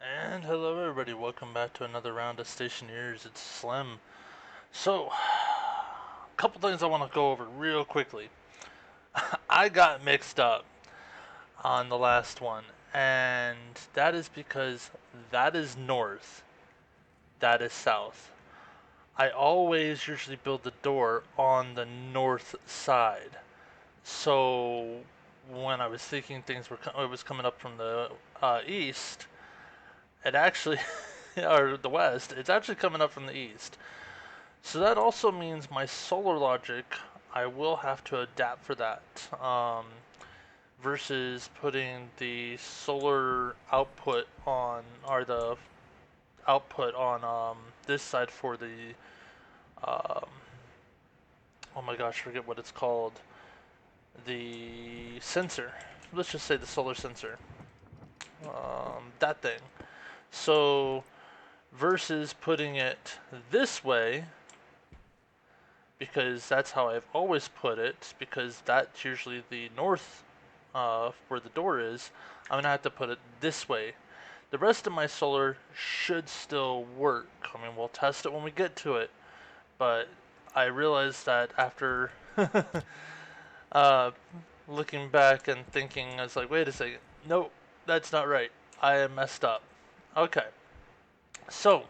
And hello everybody, welcome back to another round of Stationeers. It's Slim. So, a couple things I want to go over real quickly. I got mixed up on the last one, and that is because that is north, that is south. I always usually build the door on the north side. So, when I was thinking it was coming up from the east, it actually or the west, it's actually coming up from the east. So that also means my solar logic, I will have to adapt for that. Versus putting the solar output on, or the output on this side for the, um, oh my gosh, forget what it's called. The sensor. Let's just say the solar sensor. That thing. So versus putting it this way, because that's how I've always put it, because that's usually the north where the door is, I'm going to have to put it this way. The rest of my solar should still work. I mean, we'll test it when we get to it, but I realized that after uh, looking back and thinking, I was like, wait a second, nope, that's not right. I am messed up. Okay, so,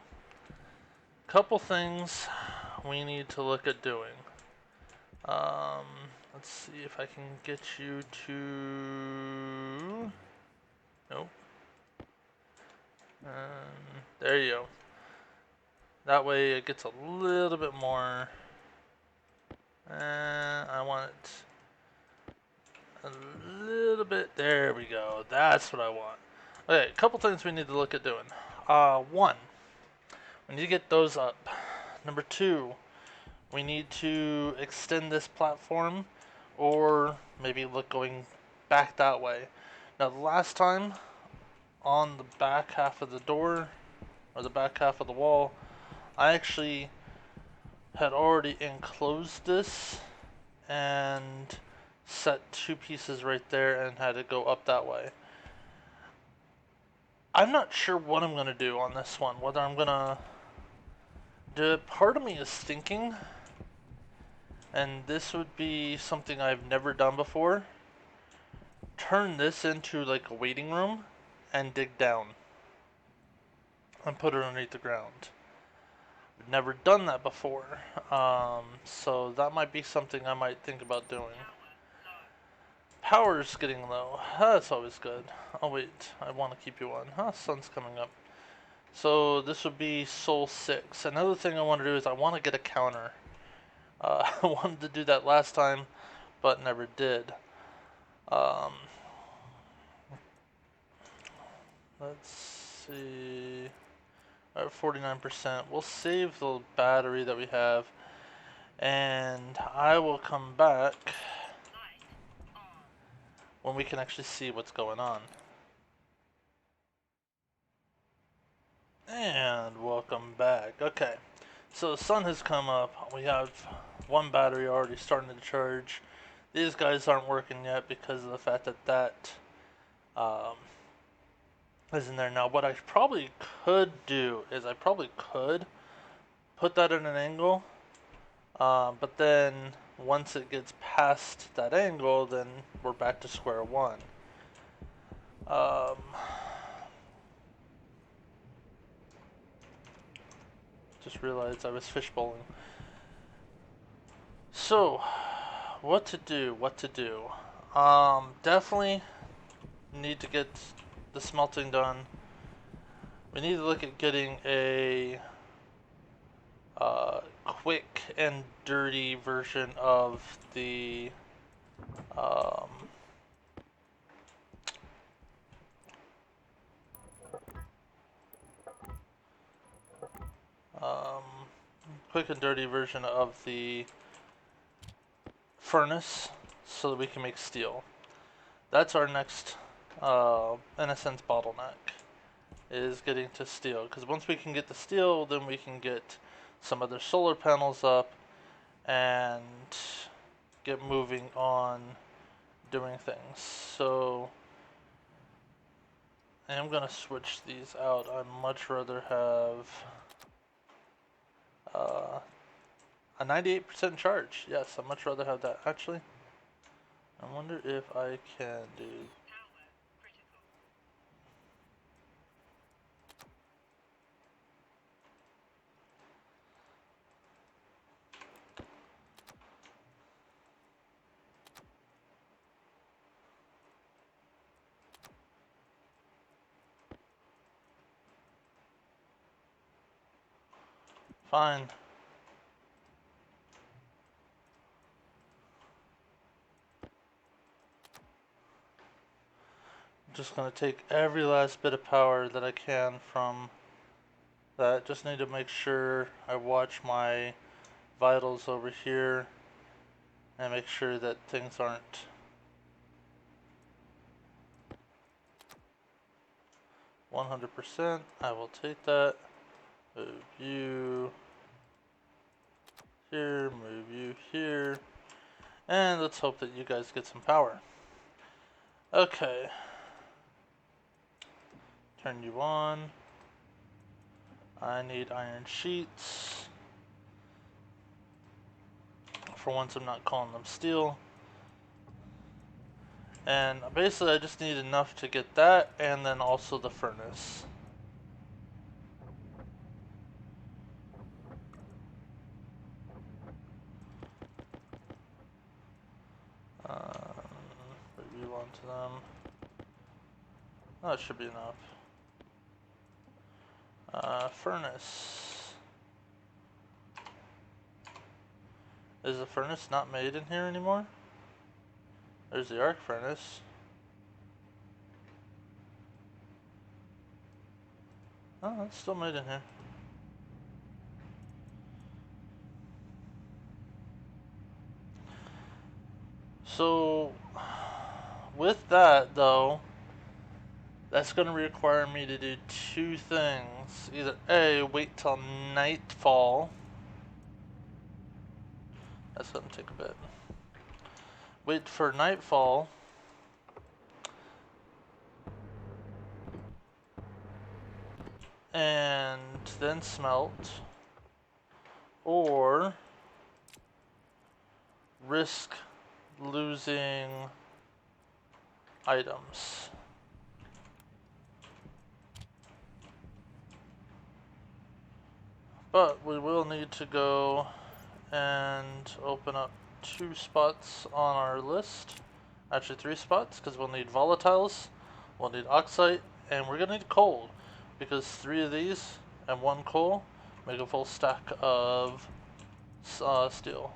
couple things we need to look at doing. Um, let's see if I can get you to... Nope. There you go. That way it gets a little bit more... I want it a little bit... There we go. That's what I want. Okay, a couple things we need to look at doing. One, we need to get those up. Number two, we need to extend this platform, or maybe look going back that way. Now, the last time on the back half of the door, or the back half of the wall, I actually had already enclosed this and set two pieces right there and had to go up that way. I'm not sure what I'm going to do on this one, whether I'm going to do it. Part of me is thinking, and this would be something I've never done before, turn this into like a waiting room and dig down and put it underneath the ground. I've never done that before, so that might be something I might think about doing. Power's getting low. That's always good. Oh wait, I want to keep you on. Sun's coming up. So this would be Soul 6. Another thing I want to do is I want to get a counter. I wanted to do that last time, but never did. Um, let's see. At 49%. We'll save the battery that we have, and I will come back when we can actually see what's going on. And welcome back. Okay, so the sun has come up. We have one battery already starting to charge. These guys aren't working yet because of the fact that that is in there now. What I probably could do is I probably could put that at an angle, but then once it gets past that angle, then we're back to square one. Just realized I was fishbowling. So, what to do? What to do? Definitely need to get the smelting done. We need to look at getting a quick and dirty version of the um, um, quick and dirty version of the furnace so that we can make steel. That's our next, in a sense, bottleneck, is getting to steel. Because once we can get the steel, then we can get some other solar panels up and get moving on doing things. So I am gonna switch these out. I'd much rather have a 98% charge. Yes, I'd much rather have that. Actually, I wonder if I can do. Fine. I'm just gonna take every last bit of power that I can from that. Just need to make sure I watch my vitals over here and make sure that things aren't 100%. I will take that. Move you here, move you here. And let's hope that you guys get some power. Okay. Turn you on. I need iron sheets. For once, I'm not calling them steel. And basically, I just need enough to get that, and then also the furnace. Put you onto them. That should be enough. Furnace. Is the furnace not made in here anymore? There's the arc furnace. Oh, it's still made in here. So, with that though, that's going to require me to do two things. Either A, wait till nightfall. That's going to take a bit. Wait for nightfall. And then smelt. Or risk losing items. But we will need to go and open up 2 spots on our list. Actually 3 spots, because we'll need volatiles, we'll need oxide, and we're gonna need coal. Because 3 of these and 1 coal make a full stack of steel.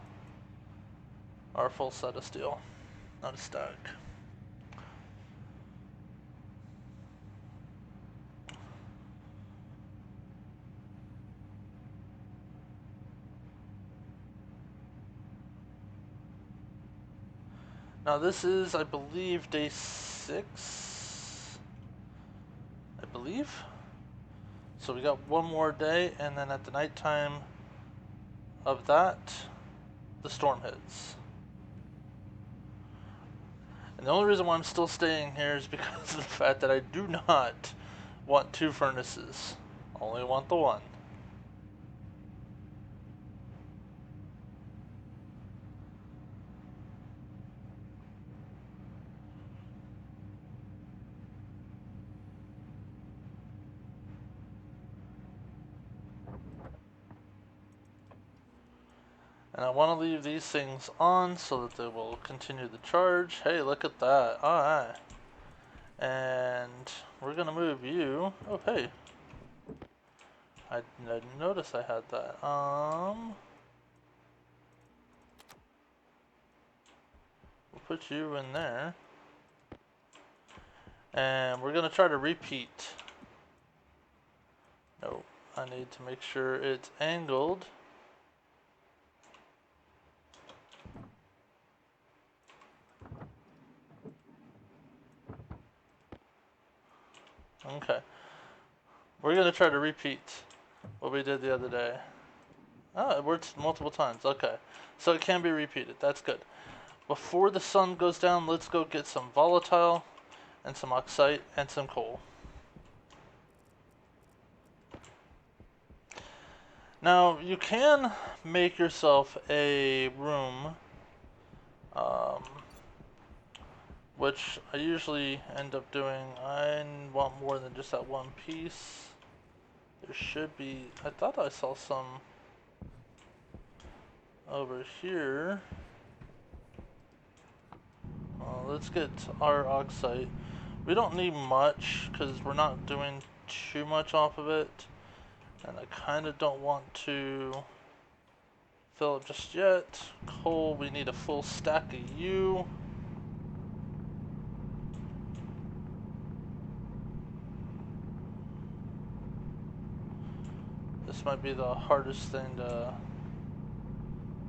Or a full set of steel, not a stack. Now this is, I believe, day 6. I believe. So we got 1 more day, and then at the nighttime of that, the storm hits. And the only reason why I'm still staying here is because of the fact that I do not want 2 furnaces. I only want the 1. And I want to leave these things on so that they will continue the charge. Hey, look at that. Alright. And we're going to move you. Oh, hey. I didn't notice I had that. We'll put you in there. And we're going to try to repeat. Nope. I need to make sure it's angled. Okay. We're going to try to repeat what we did the other day. Oh, it works multiple times. Okay. So it can be repeated. That's good. Before the sun goes down, let's go get some volatile and some oxide and some coal. Now, you can make yourself a room, um, which I usually end up doing. I want more than just that one piece. There should be, I thought I saw some over here. Let's get our oxide. We don't need much because we're not doing too much off of it. And I kind of don't want to fill up just yet. Coal, we need a full stack of you. This might be the hardest thing to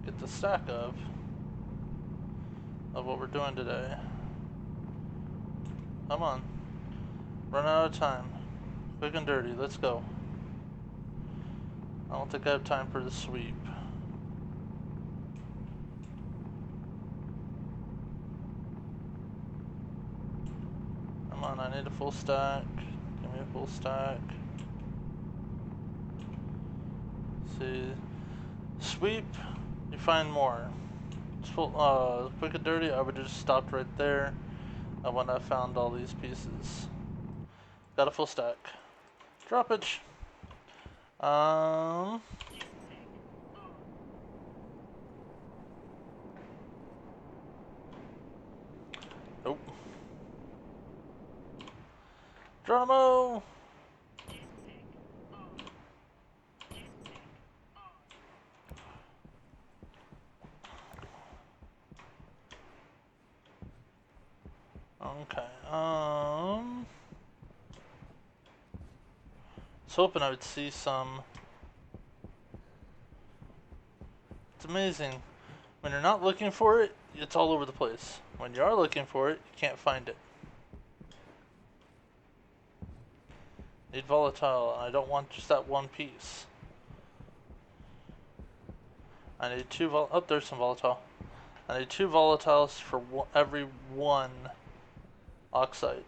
get the stack of what we're doing today. Come on. Run out of time. Quick and dirty, let's go. I don't think I have time for the sweep. Come on, I need a full stack. Give me a full stack. See, sweep, you find more. Quick and dirty, I would have just stopped right there when I found all these pieces. Got a full stack. Droppage. Nope. Dramo! Okay, I was hoping I would see some. It's amazing. When you're not looking for it, it's all over the place. When you are looking for it, you can't find it. Need volatile, and I don't want just that one piece. I need two oh, there's some volatile. I need 2 volatiles for every 1 oxide.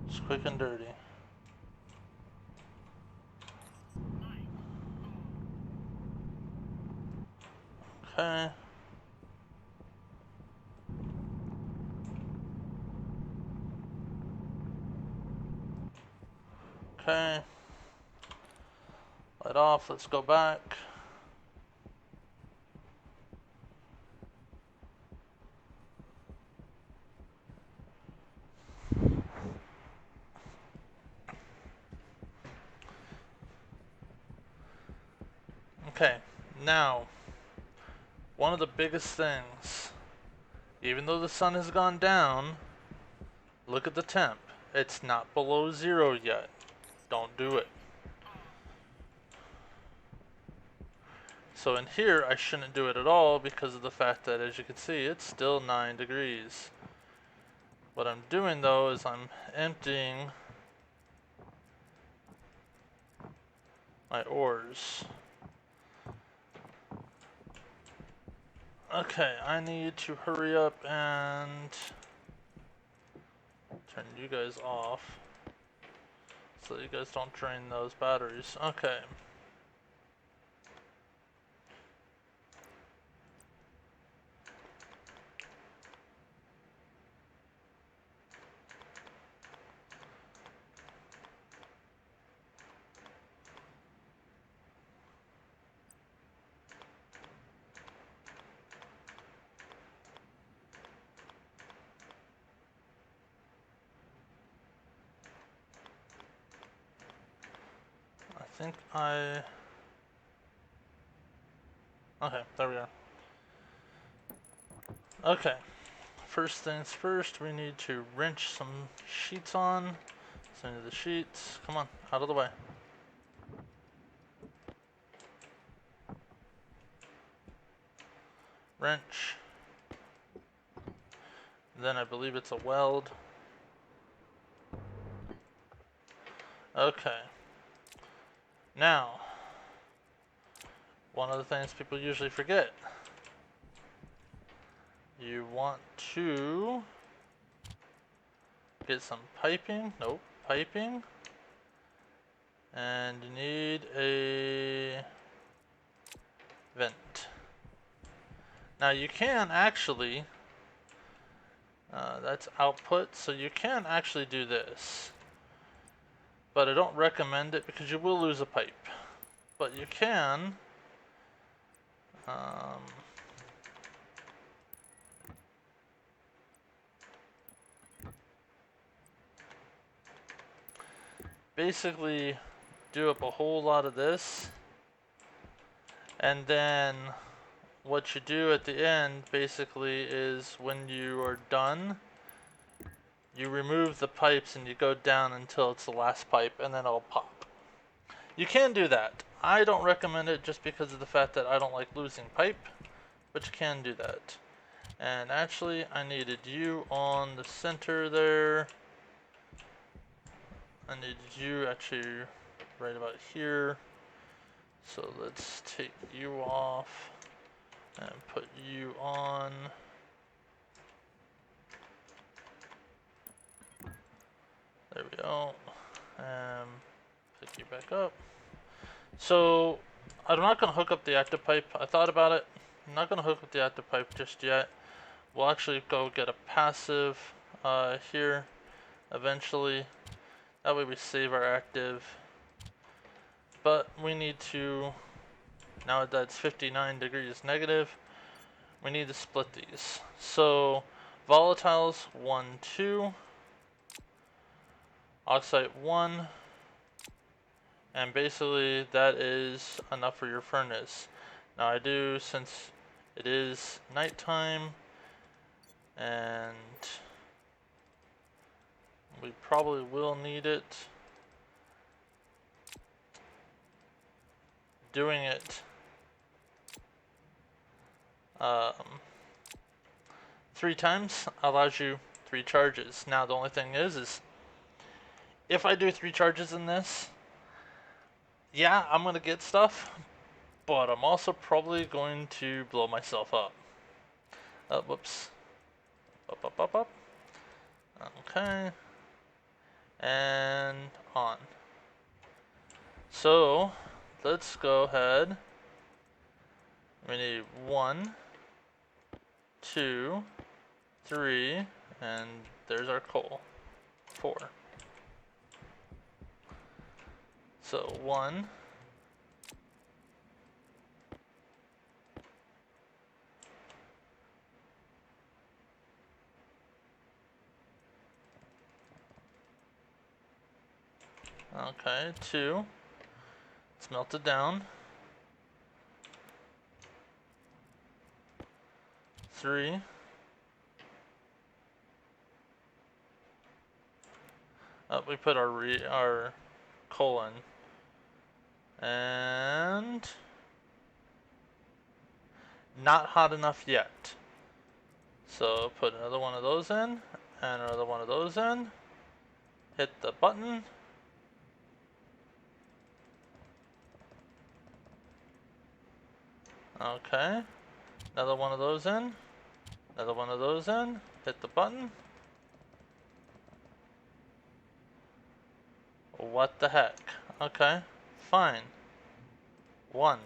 Just quick and dirty. Okay. Okay. Light off, let's go back. Okay, now, one of the biggest things, even though the sun has gone down, look at the temp. It's not below 0 yet. Don't do it. So in here, I shouldn't do it at all because of the fact that, as you can see, it's still 9 degrees. What I'm doing though is I'm emptying my ores. Okay, I need to hurry up and turn you guys off so that you guys don't drain those batteries. Okay. I think okay, there we are. Okay, first things first, we need to wrench some sheets on. Send the sheets. Come on, out of the way. Wrench. Then I believe it's a weld. Okay. Now, one of the things people usually forget you want to get some piping. Nope, piping. And you need a vent. Now you can actually, that's output, so you can actually do this. But I don't recommend it because you will lose a pipe. But you can, basically do up a whole lot of this, and then what you do at the end basically is when you are done, you remove the pipes and you go down until it's the last pipe, and then it'll pop. You can do that. I don't recommend it just because of the fact that I don't like losing pipe, but you can do that. And actually I needed you on the center there. I needed you actually right about here. So let's take you off and put you on. There we go. And pick you back up. So I'm not going to hook up the active pipe. I thought about it. I'm not going to hook up the active pipe just yet. We'll actually go get a passive here eventually. That way we save our active. But we need to, now that it's 59 degrees negative, we need to split these. So volatiles 1, 2, oxide 1, and basically that is enough for your furnace. Now I do, since it is nighttime and we probably will need it, doing it 3 times allows you 3 charges. Now the only thing is if I do 3 charges in this, yeah, I'm gonna get stuff, but I'm also probably going to blow myself up. Whoops. Up. Okay. And on. So let's go ahead. We need 1, 2, 3, and there's our coal. 4. So 1, okay, 2, it's melted down. 3, we put our coal in, and not hot enough yet. So put another one of those in, and another one of those in. Hit the button. Okay, another one of those in, another one of those in, hit the button. What the heck? Okay, fine. 1.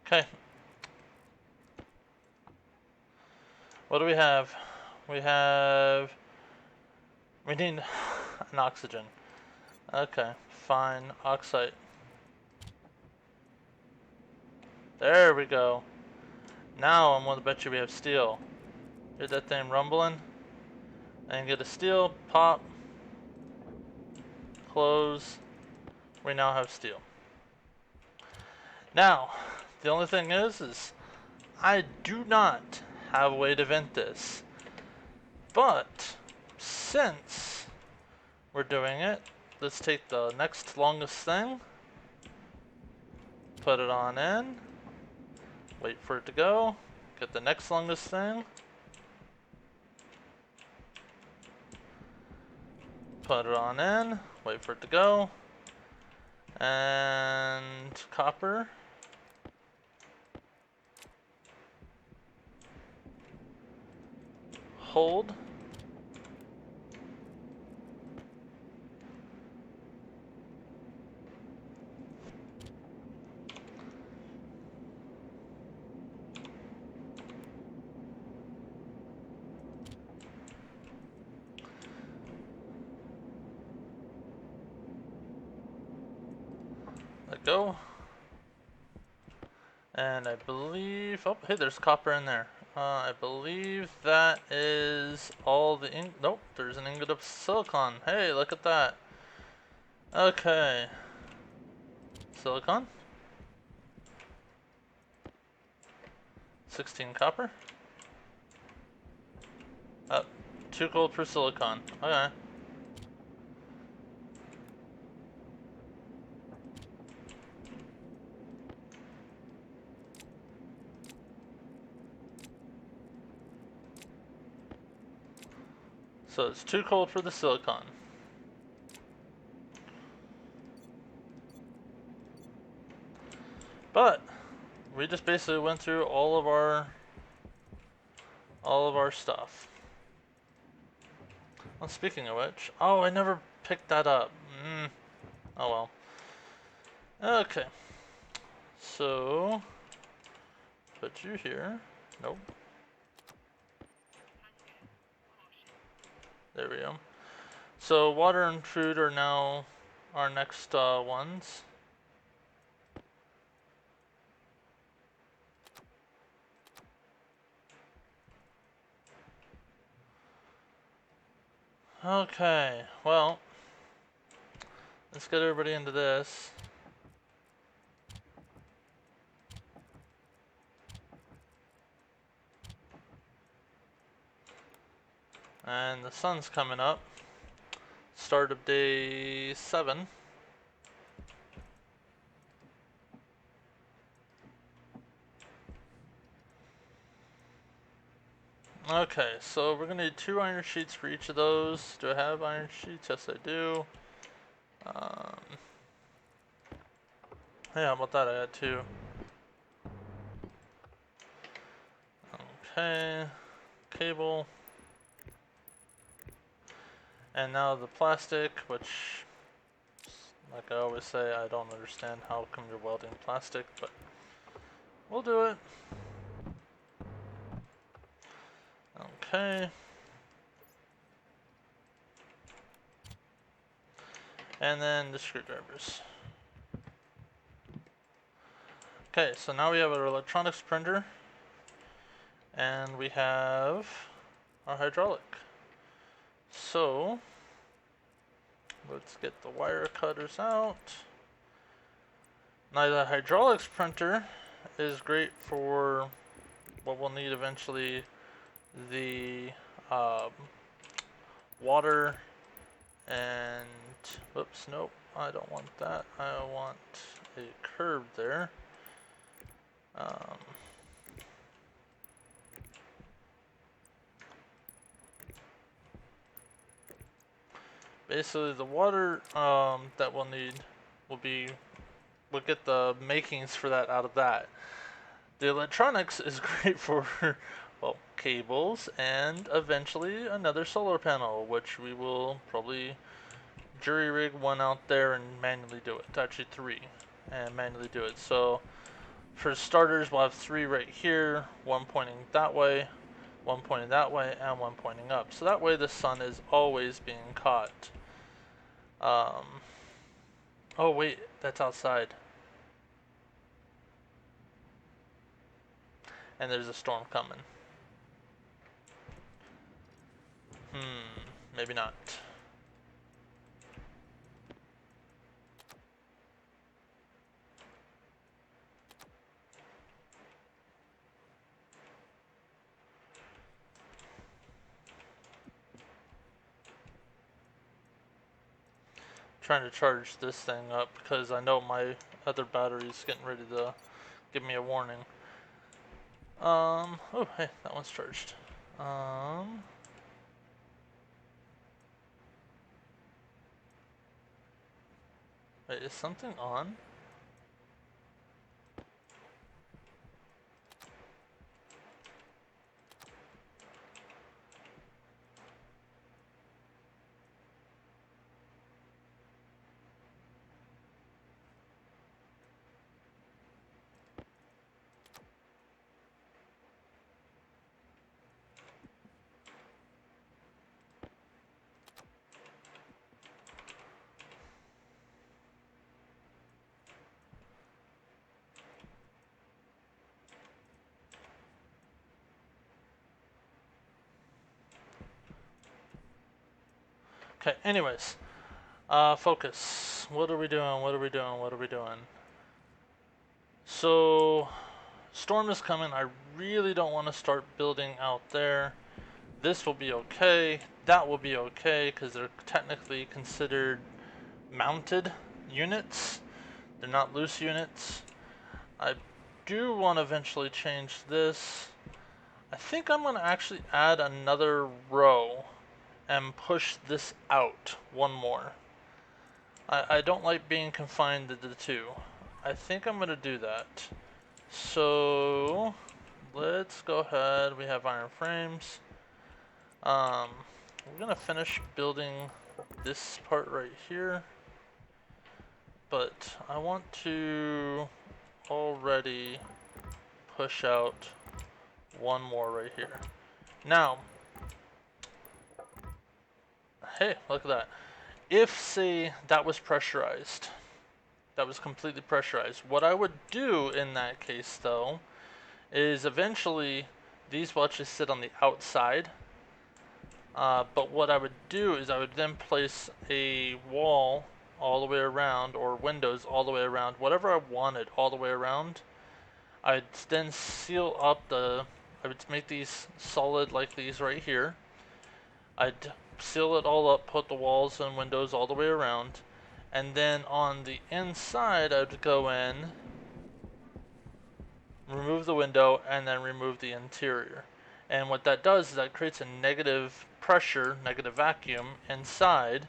Okay. What do we have? We need an oxygen. Okay, fine, oxide. There we go. Now I'm gonna bet you we have steel. Hear that thing rumbling? And get a steel, pop, close. We now have steel. Now, the only thing is I do not have a way to vent this. But since we're doing it, let's take the next longest thing, put it on in, wait for it to go, get the next longest thing, put it on in, wait for it to go, And copper. Hold. Let go. And I believe, oh, hey, there's copper in there. I believe that is all the nope, there's an ingot of silicon. Hey, look at that. Okay. Silicon. 16 copper. Oh, 2 gold per silicon. Okay. So it's 2 gold for the silicon. But we just basically went through all of our stuff. Well, speaking of which, oh, I never picked that up. Oh well. Okay. So put you here. Nope. There we go. So water and food are now our next ones. Okay, well, let's get everybody into this. And the sun's coming up. Start of day 7. Okay, so we're gonna need 2 iron sheets for each of those. Do I have iron sheets? Yes, I do. Yeah, how about that? I got 2. Okay, cable. And now the plastic, which, like I always say, I don't understand how come you're welding plastic, but we'll do it. Okay. And then the screwdrivers. Okay, so now we have our electronics printer. And we have our hydraulic. So, let's get the wire cutters out. Now the hydraulics printer is great for what we'll need eventually, the water and, whoops, nope, I don't want that. I want a curve there. Basically the water that we'll need we'll get the makings for that out of that. The electronics is great for, well, cables and eventually another solar panel, which we will probably jury rig one out there and manually do it. Actually 3, and manually do it. So for starters, we'll have 3 right here, 1 pointing that way, 1 pointing that way, and 1 pointing up. So that way the sun is always being caught. Oh wait, that's outside. And there's a storm coming. Maybe not. Trying to charge this thing up because I know my other battery's getting ready to give me a warning. Oh, hey, that one's charged. Wait, is something on? Okay, anyways. Focus. What are we doing? What are we doing? What are we doing? So, storm is coming. I really don't want to start building out there. This will be okay. That will be okay because they're technically considered mounted units. They're not loose units. I do want to eventually change this. I think I'm going to actually add another row and push this out one more. I don't like being confined to the two. I think I'm going to do that. So let's go ahead. We have iron frames. We're going to finish building this part right here. But I want to already push out one more right here. Now, hey, look at that. If, say, that was pressurized, that was completely pressurized, what I would do in that case, though, is eventually these will actually sit on the outside. But what I would do is I would then place a wall all the way around, or windows all the way around, whatever I wanted all the way around. I'd then seal up I would make these solid like these right here. I'd seal it all up, put the walls and windows all the way around, and then on the inside I'd go in, remove the window, and then remove the interior. And what that does is that creates a negative pressure, negative vacuum inside.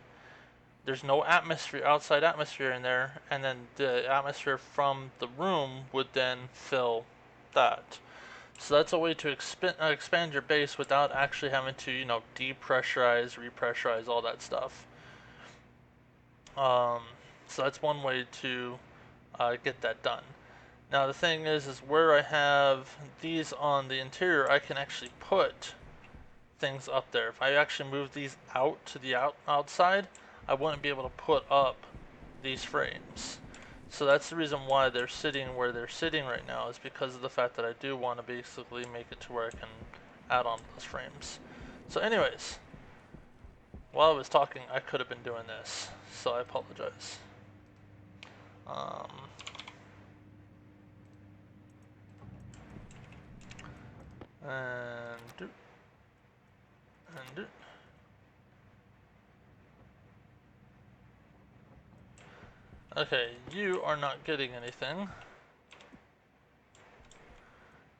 There's no atmosphere, outside atmosphere in there, and then the atmosphere from the room would then fill that. So that's a way to expand your base without actually having to, depressurize, repressurize, all that stuff. So that's one way to get that done. Now the thing is where I have these on the interior, I can actually put things up there. If I actually move these out to the outside, I wouldn't be able to put up these frames. So that's the reason why they're sitting where they're sitting right now, is because of the fact that I do want to basically make it to where I can add on those frames. So anyways, while I was talking, I could have been doing this, so I apologize. And do, and do. Okay, you are not getting anything.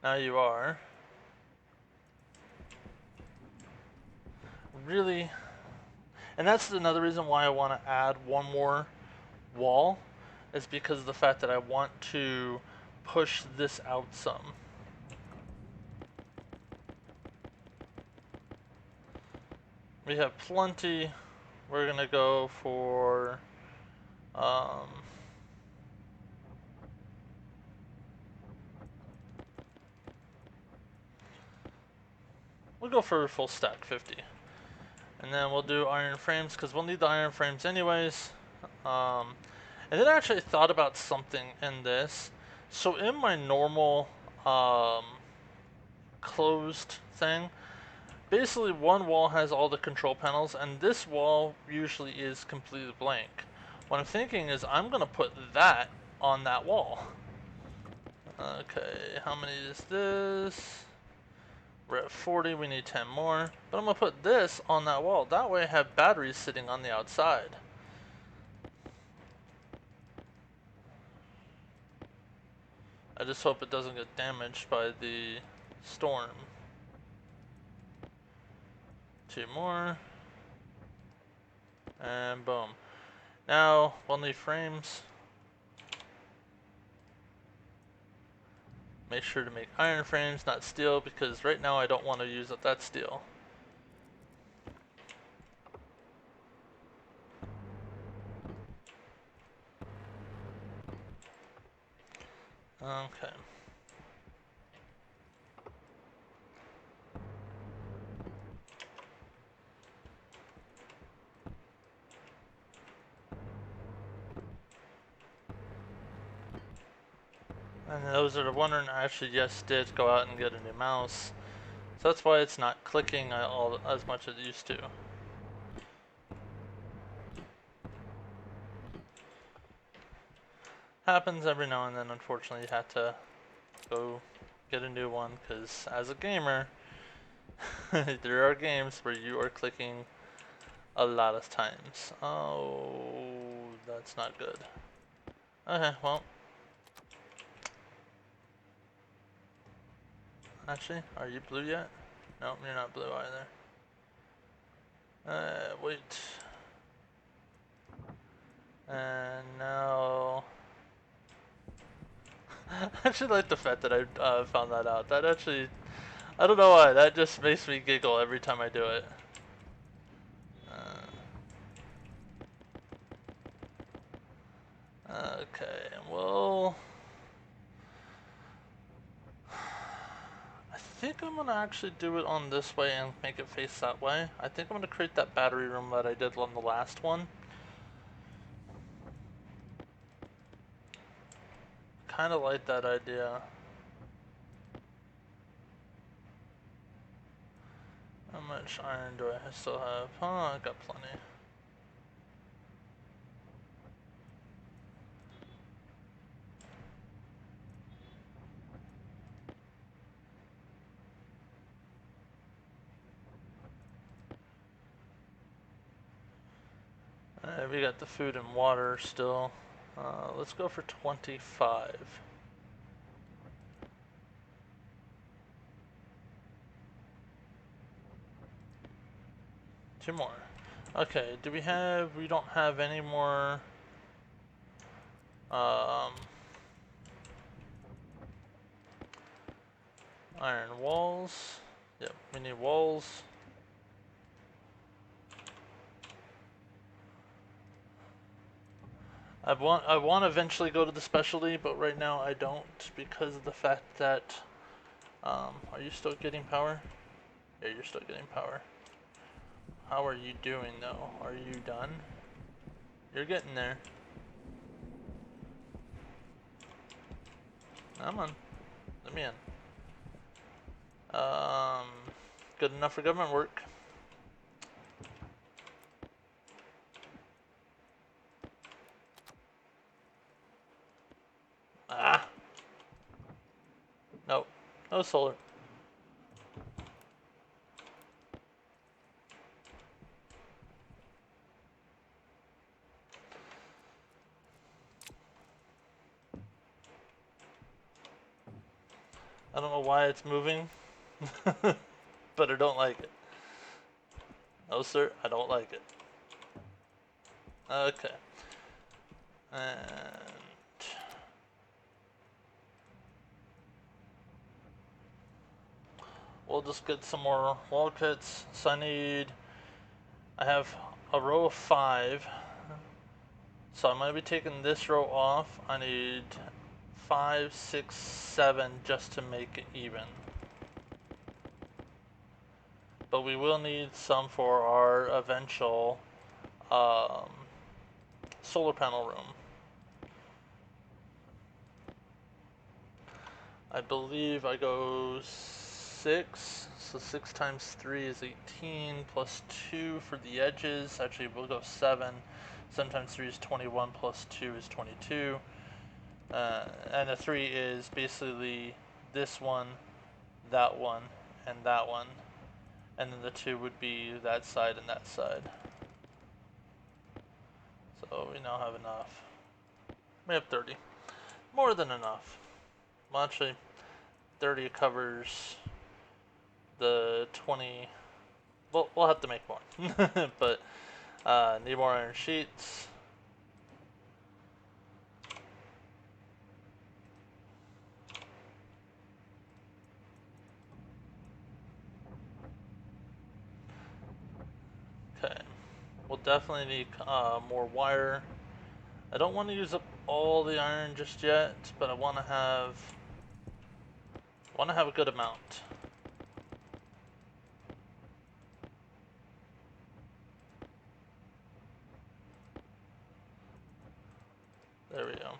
Now you are. Really? And that's another reason why I want to add one more wall, is because of the fact that I want to push this out some. We have plenty. We're gonna go for we'll go for a full stack 50. And then we'll do iron frames because we'll need the iron frames anyways. And then I actually thought about something in this. So in my normal closed thing, basically one wall has all the control panels and this wall usually is completely blank. What I'm thinking is I'm gonna put that on that wall. Okay, how many is this? We're at 40, we need 10 more. But I'm gonna put this on that wall. That way I have batteries sitting on the outside. I just hope it doesn't get damaged by the storm. 2 more. And boom. Now we'll need frames. Make sure to make iron frames, not steel, because right now I don't want to use that steel. Okay. And those that are wondering, I actually just did go out and get a new mouse. So that's why it's not clicking all as much as it used to. Happens every now and then, unfortunately, you have to go get a new one, because as a gamer, there are games where you are clicking a lot of times. Oh, that's not good. Okay, well. Actually, are you blue yet? Nope, you're not blue either. Wait. And now... I actually like the fact that I found that out. That actually... I don't know why, that just makes me giggle every time I do it. Okay, well... I think I'm gonna actually do it on this way and make it face that way. I think I'm gonna create that battery room that I did on the last one. Kinda like that idea. How much iron do I still have? Oh, I got plenty. We got the food and water still. Let's go for 25. Two more. Okay, we don't have any more, iron walls. Yep, we need walls. I want to eventually go to the specialty, but right now I don't because of the fact that, are you still getting power? Yeah, you're still getting power. How are you doing though? Are you done? You're getting there. Come on. Let me in. Good enough for government work. Ah! Nope. No solar. I don't know why it's moving, but I don't like it. No, sir, I don't like it. Okay. And we'll just get some more wall kits. So I have a row of 5. So I'm going to be taking this row off. I need 5, 6, 7 just to make it even. But we will need some for our eventual solar panel room. I believe I go 6, so 6 times 3 is 18, plus 2 for the edges. Actually, we'll go 7. 7 times 3 is 21, plus 2 is 22. And the 3 is basically this one, that one, and that one. And then the 2 would be that side and that side. So we now have enough. We have 30. More than enough. Well, actually, 30 covers the 20. We'll have to make more. But need more iron sheets. We'll definitely need more wire. I don't want to use up all the iron just yet, but I want to have a good amount. There we go.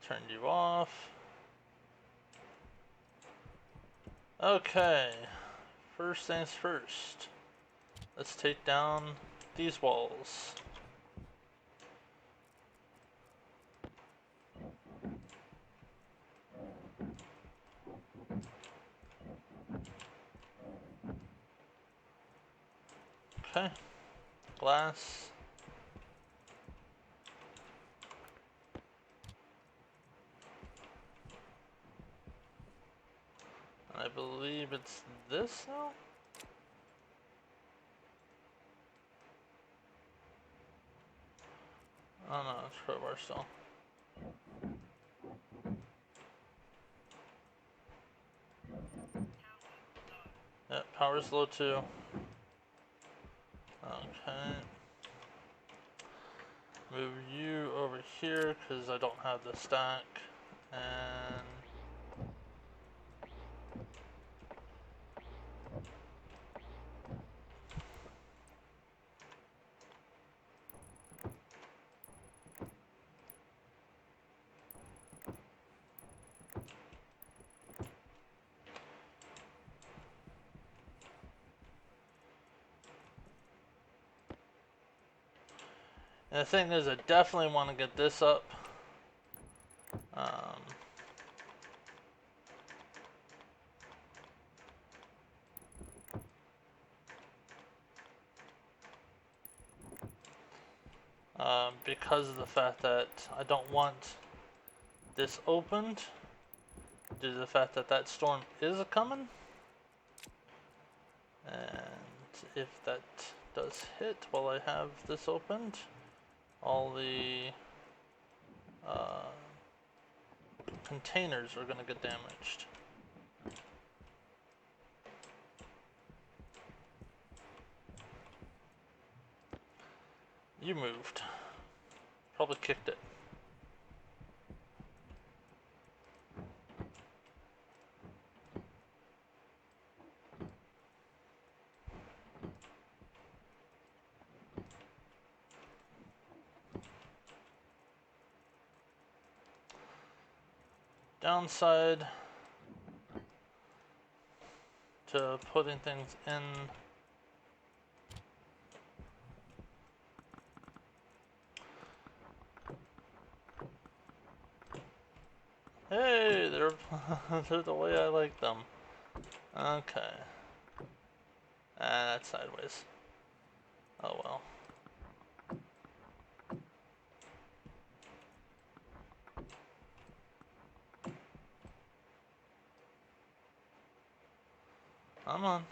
Turn you off. Okay, first things first. Let's take down these walls. Okay, glass. I believe it's this now? Oh no, it's crowbar still. Yep, power's low too. Okay. Move you over here because I don't have the stack. And the thing is, I definitely want to get this up. Because of the fact that I don't want this opened due to the fact that that storm is a-coming. And if that does hit while I have this opened, all the containers are going to get damaged. You moved. Probably kicked it. Downside to putting things in. Hey, they're they're the way I like them. Okay. That's sideways. Oh well. Come on.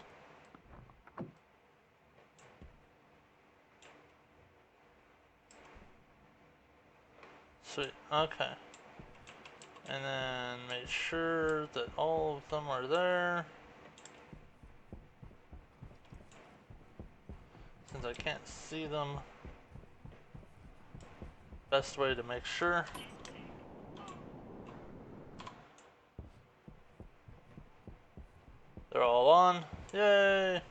Sweet. Okay. And then make sure that all of them are there. Since I can't see them, best way to make sure. They're all on. Yay!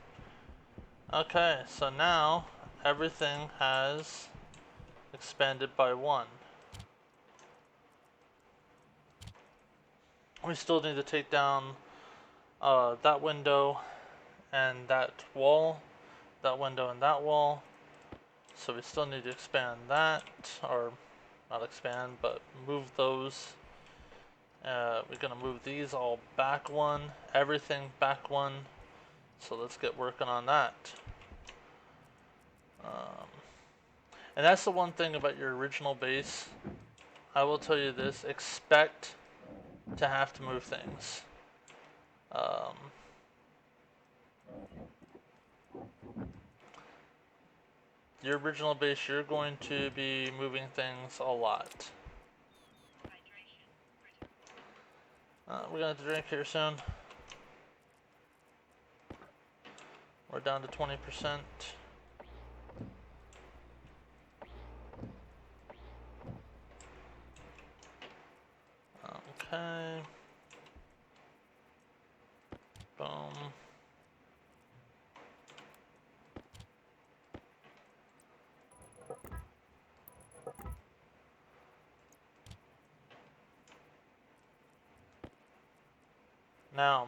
Okay, so now everything has expanded by 1. We still need to take down that window and that wall, that window and that wall. So we still need to expand that, or not expand, but move those. We're gonna move these all back 1, everything back 1. So let's get working on that. And that's the one thing about your original base. I will tell you this, expect to have to move things. Your original base, you're going to be moving things a lot. We're gonna have to drink here soon. We're down to 20%. Now,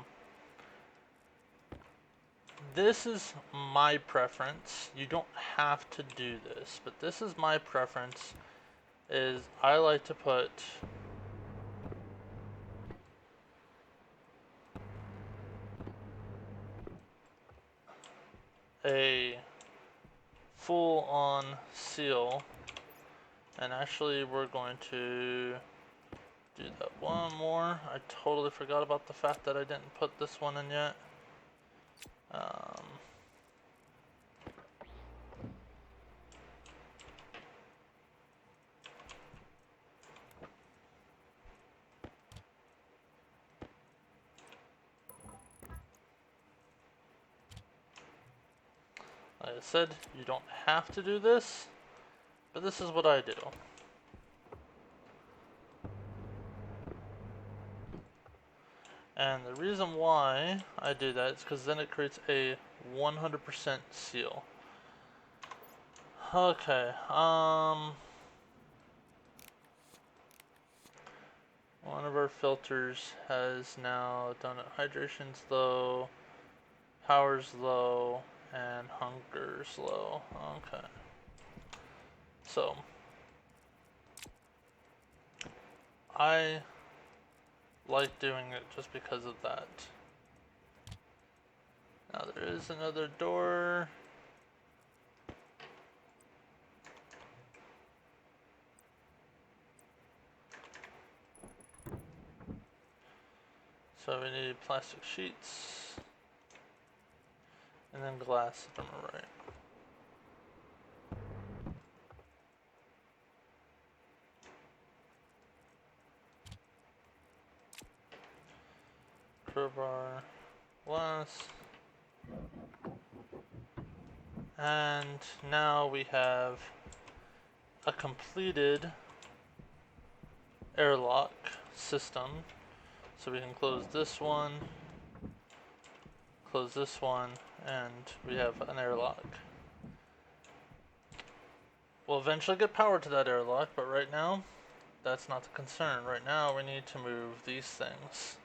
this is my preference. You don't have to do this, but this is my preference. Is I like to put a full-on seal, and actually we're going to do that one more. I totally forgot about the fact that I didn't put this one in yet. Like I said, you don't have to do this, but this is what I do. And the reason why I do that is because then it creates a 100% seal. Okay, one of our filters has now done it. Hydration's low, power's low, and hunger's low. Okay. So, I like doing it just because of that. Now there is another door. So we need plastic sheets. And then glass if I'm right. Crowbar, glass. And now we have a completed airlock system. So we can close this one, close this one, and we have an airlock. We'll eventually get power to that airlock, but right now, that's not the concern. Right now, we need to move these things.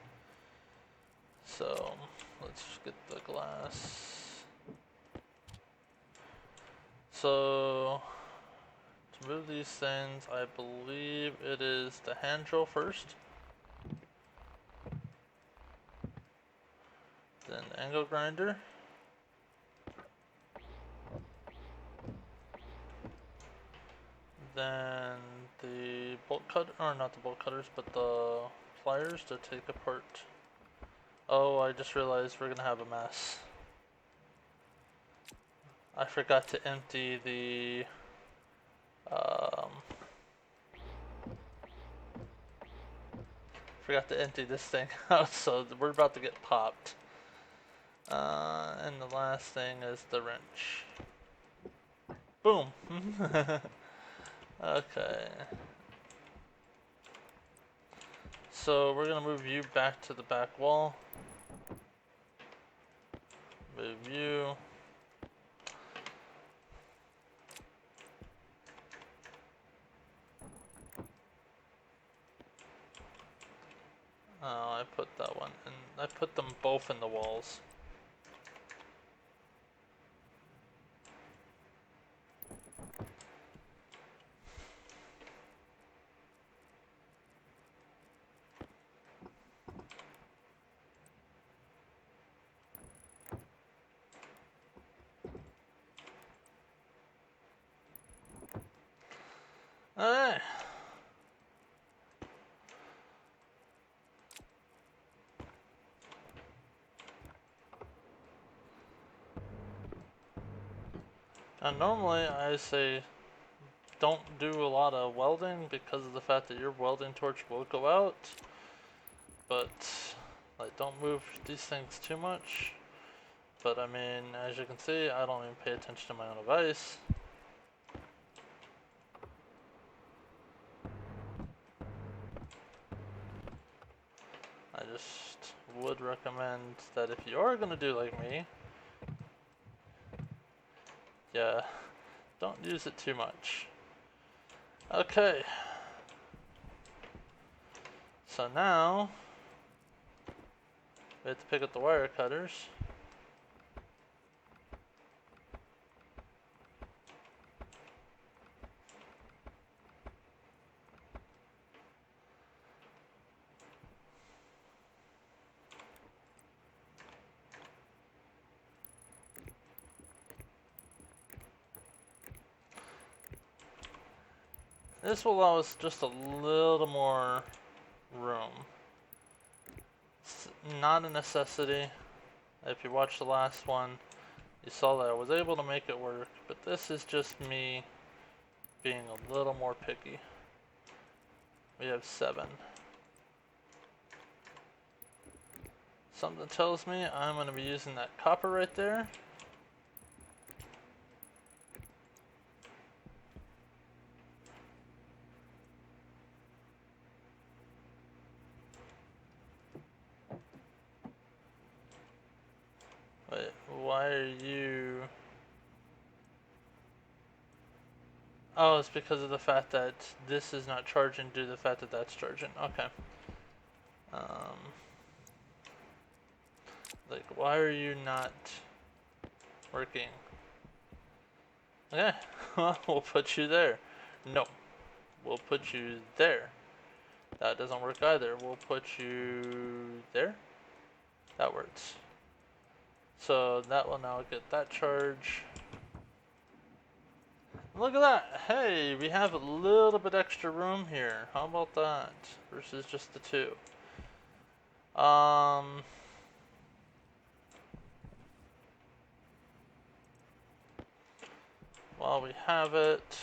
So, let's get the glass. So, to move these things, I believe it is the hand drill first. Then the angle grinder. Then the bolt cutter, or not the bolt cutters, but the pliers to take apart. Oh, I just realized we're gonna have a mess. I forgot to empty the forgot to empty this thing out, so we're about to get popped. And the last thing is the wrench. Boom. Okay. So we're gonna move you back to the back wall. Move you. Oh, I put that one in. I put them both in the walls. Alright. Now normally I say don't do a lot of welding because of the fact that your welding torch will go out. But like don't move these things too much. But I mean, as you can see, I don't even pay attention to my own device. I just would recommend that if you are gonna do like me, yeah, don't use it too much. Okay. So now, We have to pick up the wire cutters. This will allow us just a little more room. It's not a necessity. If you watched the last one, you saw that I was able to make it work, but this is just me being a little more picky. We have 7. Something tells me I'm going to be using that copper right there. Wait, why are you... Oh, it's because of the fact that this is not charging due to the fact that that's charging. Okay. Like, why are you not working? Okay, well, we'll put you there. No, we'll put you there. That doesn't work either. We'll put you there. That works. So that will now get that charge. Look at that. Hey, we have a little bit extra room here. How about that? Versus just the 2. While we have it,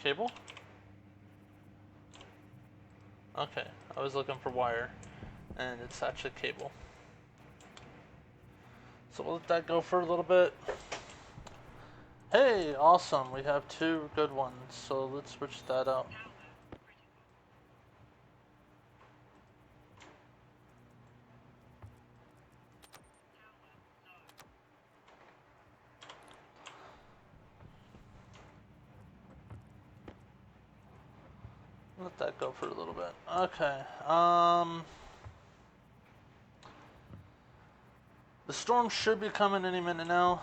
cable? Okay, I was looking for wire, and it's actually cable. So we'll let that go for a little bit. Hey, awesome, we have 2 good ones, so let's switch that out. Let that go for a little bit. Okay, the storm should be coming any minute now.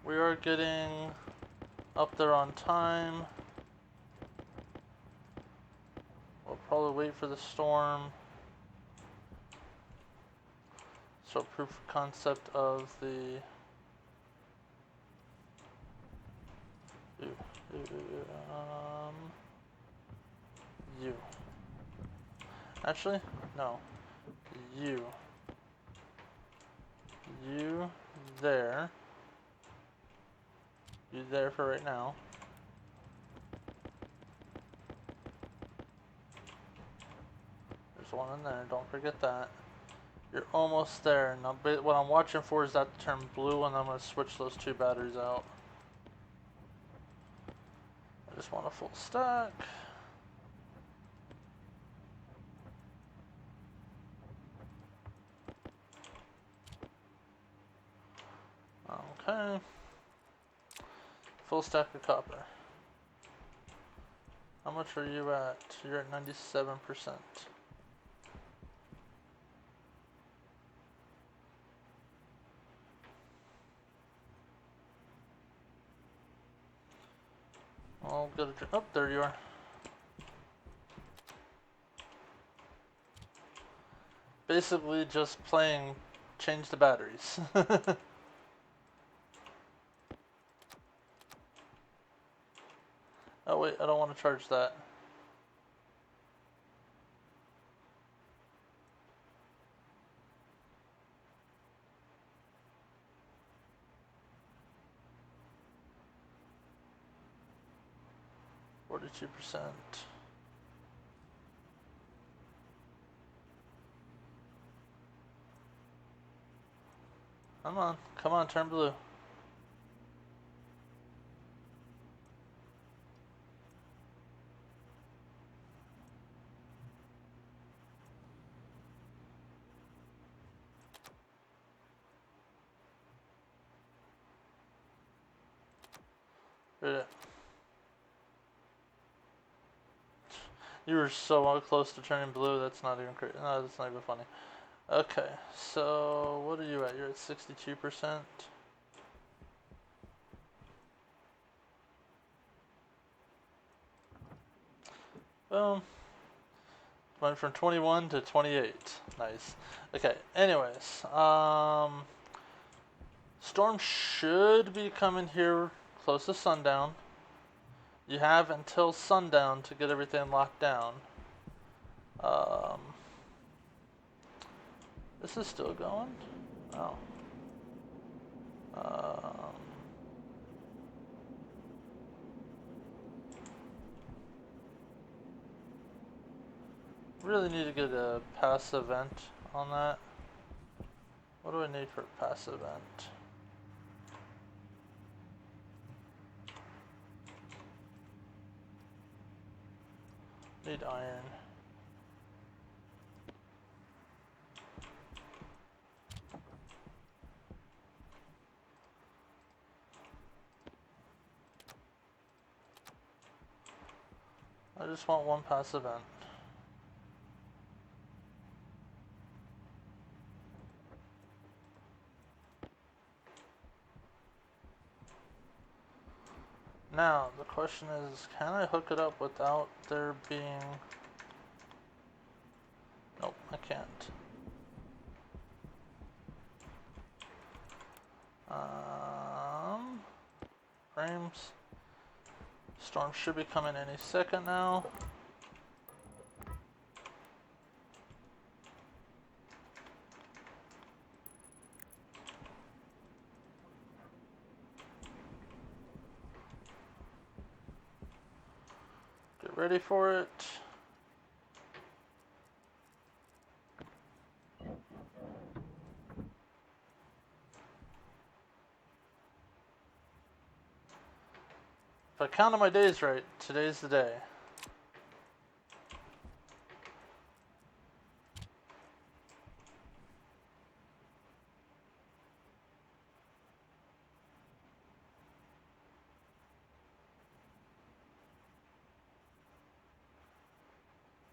We are getting up there on time. We'll probably wait for the storm. So proof of concept of the you. Actually, no. You there. You there for right now. There's one in there, don't forget that. You're almost there. Now, what I'm watching for is that to turn blue, and I'm going to switch those 2 batteries out. I just want a full stack. Okay. Full stack of copper. How much are you at? You're at 97%. I'll get a oh, there you are. Basically just playing change the batteries. Oh wait, I don't want to charge that. %. Come on, turn blue. Read it. You were so close to turning blue, that's not even crazy. No, that's not even funny. Okay, so what are you at? You're at 62%. Boom. Went from 21 to 28. Nice. Okay, anyways. Storm should be coming here close to sundown. You have until sundown to get everything locked down. This is still going? Oh. Really need to get a pass event on that. What do I need for a pass event? Need iron. I just want one pass event. Now, the question is, can I hook it up without there being... Nope, I can't. Frames. Storm should be coming any second now. Get ready for it. If I counted my days right, today's the day.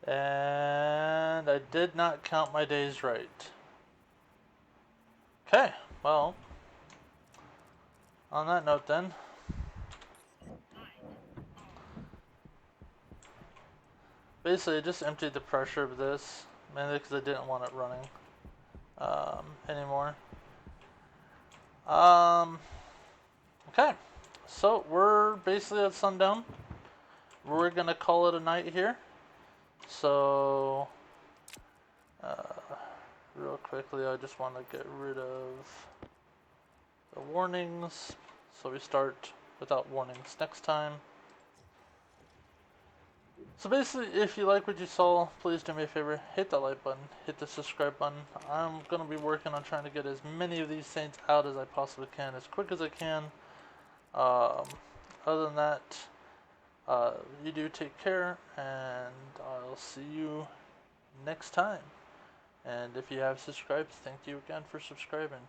And I did not count my days right. Okay, well, on that note then. Basically, I just emptied the pressure of this, mainly because I didn't want it running anymore. Okay, so we're basically at sundown. We're gonna call it a night here. So, real quickly, I just want to get rid of the warnings, so we start without warnings next time. So basically, if you like what you saw, please do me a favor, hit that like button, hit the subscribe button. I'm going to be working on trying to get as many of these saints out as I possibly can, as quick as I can. Other than that, you do take care, and I'll see you next time. And if you have subscribed, thank you again for subscribing.